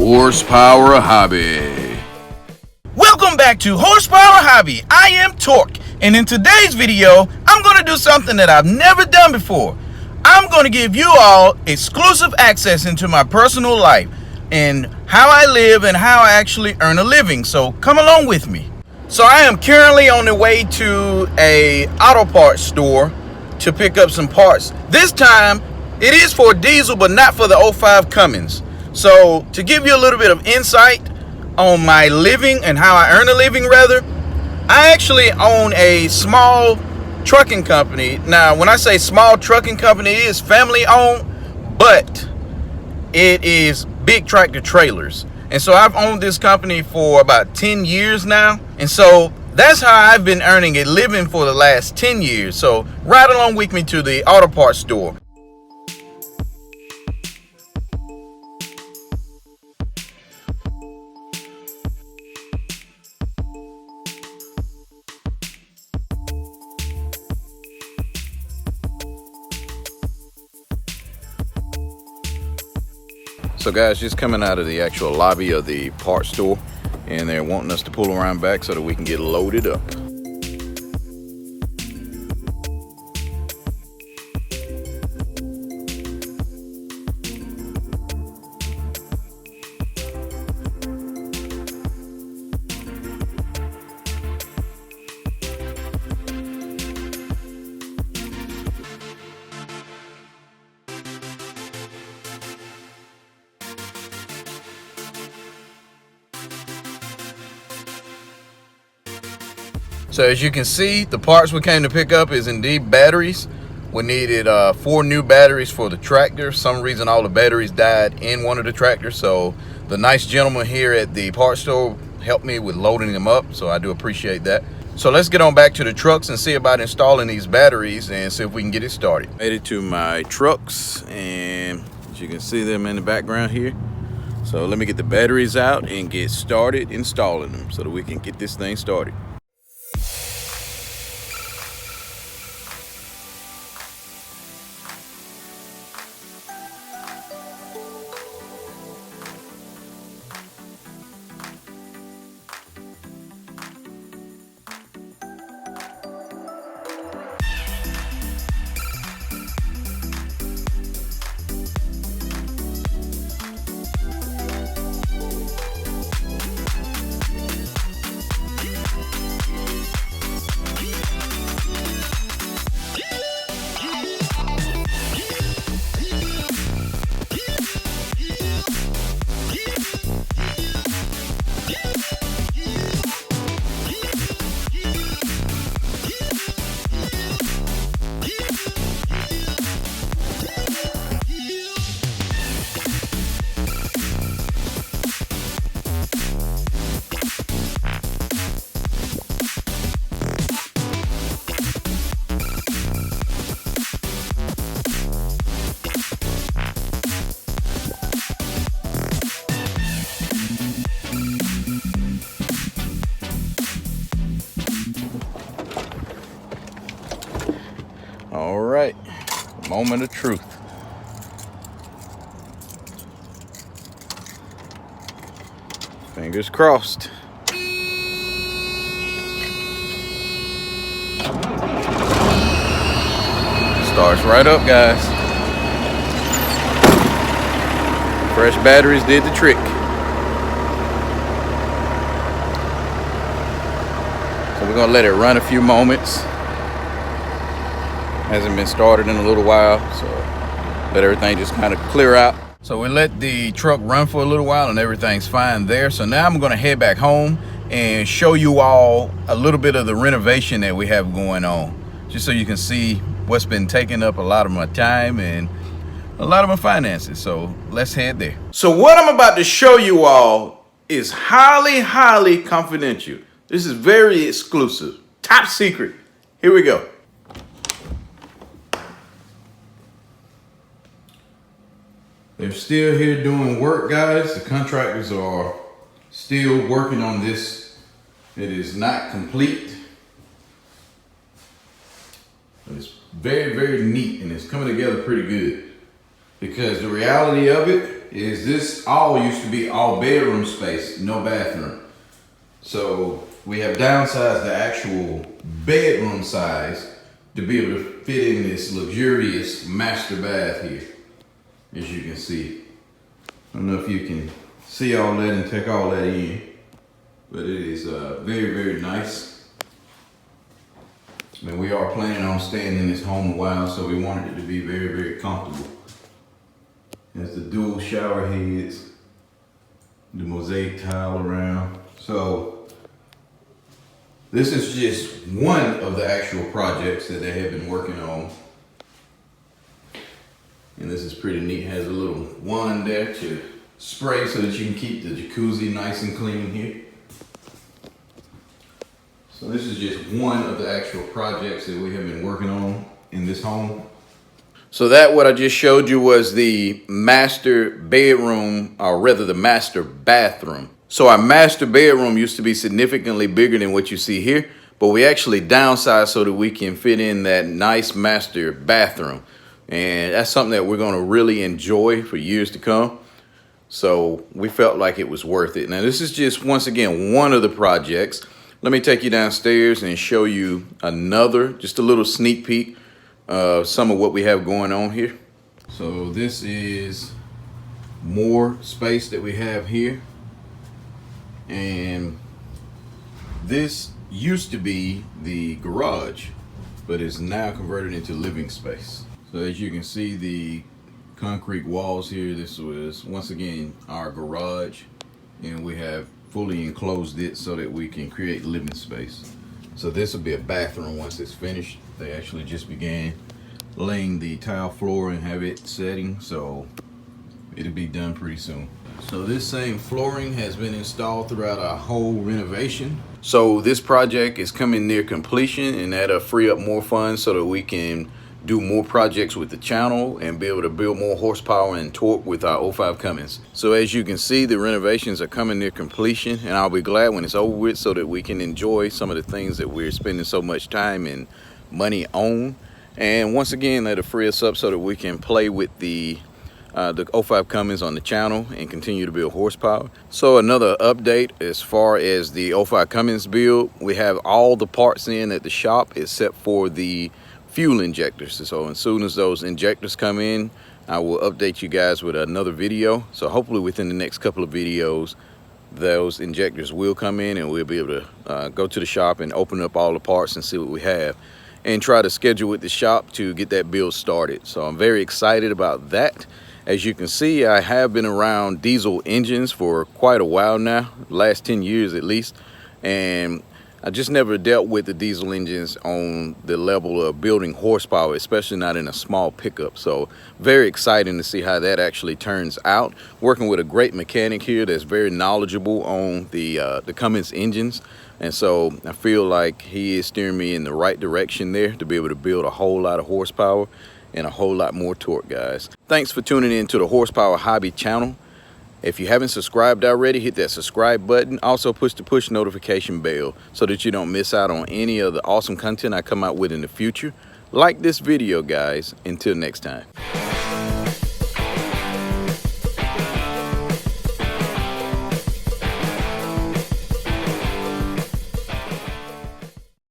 Horsepower Hobby. Welcome back to Horsepower Hobby. I am Torque, and in today's video, I'm going to do something that I've never done before. I'm going to give you all exclusive access into my personal life and how I live and how I actually earn a living. So come along with me. So I am currently on the way to a auto parts store to pick up some parts. This time, it is for diesel, but not for the '05 Cummins. So to give you a little bit of insight on my living and how I earn a living rather, I actually own a small trucking company. Now, when I say small trucking company, it is family owned, but it is big tractor trailers. And so I've owned this company for about 10 years now. And so that's how I've been earning a living for the last 10 years. So ride along with me to the auto parts store. So guys, just coming out of the actual lobby of the parts store, and they're wanting us to pull around back so that we can get loaded up. So as you can see, the parts we came to pick up is indeed batteries. We needed 4 new batteries for the tractor. For some reason all the batteries died in one of the tractors, so the nice gentleman here at the parts store helped me with loading them up, so I do appreciate that. So let's get on back to the trucks and see about installing these batteries and see if we can get it started. Made it to my trucks, and as you can see them in the background here. So let me get the batteries out and get started installing them so that we can get this thing started. All right, moment of truth. Fingers crossed. Starts right up, guys. Fresh batteries did the trick. So we're gonna let it run a few moments. Hasn't been started in a little while, so let everything just kind of clear out. So we let the truck run for a little while and everything's fine there. So now I'm gonna head back home and show you all a little bit of the renovation that we have going on, just so you can see what's been taking up a lot of my time and a lot of my finances. So let's head there. So what I'm about to show you all is highly confidential. This is very exclusive, top secret. Here we go. They're still here doing work, guys. The contractors are still working on this. It is not complete. It's very neat, and it's coming together pretty good. Because the reality of it is this all used to be all bedroom space, no bathroom. So we have downsized the actual bedroom size to be able to fit in this luxurious master bath here, as you can see. I don't know if you can see all that and take all that in, but it is very, very nice. I mean, we are planning on staying in this home a while, so we wanted it to be very, very comfortable. There's the dual shower heads, the mosaic tile around. So this is just one of the actual projects that they have been working on. And this is pretty neat. It has a little wand there to spray so that you can keep the jacuzzi nice and clean here. So this is just one of the actual projects that we have been working on in this home. So that what I just showed you was the master bedroom, or rather the master bathroom. So our master bedroom used to be significantly bigger than what you see here, but we actually downsized so that we can fit in that nice master bathroom. And that's something that we're gonna really enjoy for years to come. So we felt like it was worth it. Now this is just, once again, one of the projects. Let me take you downstairs and show you another, just a little sneak peek of some of what we have going on here. So this is more space that we have here. And this used to be the garage, but is now converted into living space. So as you can see, the concrete walls here, this was once again our garage, and we have fully enclosed it so that we can create living space. So this will be a bathroom once it's finished. They actually just began laying the tile floor and have it setting, so it'll be done pretty soon. So this same flooring has been installed throughout our whole renovation. So this project is coming near completion, and that'll free up more funds so that we can do more projects with the channel and be able to build more horsepower and torque with our 05 Cummins. So as you can see, the renovations are coming near completion, and I'll be glad when it's over with so that we can enjoy some of the things that we're spending so much time and money on. And once again, that'll free us up so that we can play with the 05 Cummins on the channel and continue to build horsepower. So another update as far as the 05 Cummins build, we have all the parts in at the shop except for the fuel injectors. So as soon as those injectors come in, I will update you guys with another video. So hopefully within the next couple of videos, those injectors will come in and we'll be able to go to the shop and open up all the parts and see what we have, and try to schedule with the shop to get that build started. So I'm very excited about that. As you can see, I have been around diesel engines for quite a while now, last 10 years at least, and I just never dealt with the diesel engines on the level of building horsepower, especially not in a small pickup. So very exciting to see how that actually turns out. Working with a great mechanic here that's very knowledgeable on the Cummins engines. And so I feel like he is steering me in the right direction there to be able to build a whole lot of horsepower and a whole lot more torque, guys. Thanks for tuning in to the Horsepower Hobby channel. If you haven't subscribed already, hit that subscribe button. Also push the push notification bell so that you don't miss out on any of the awesome content I come out with in the future. Like this video, guys. Until next time.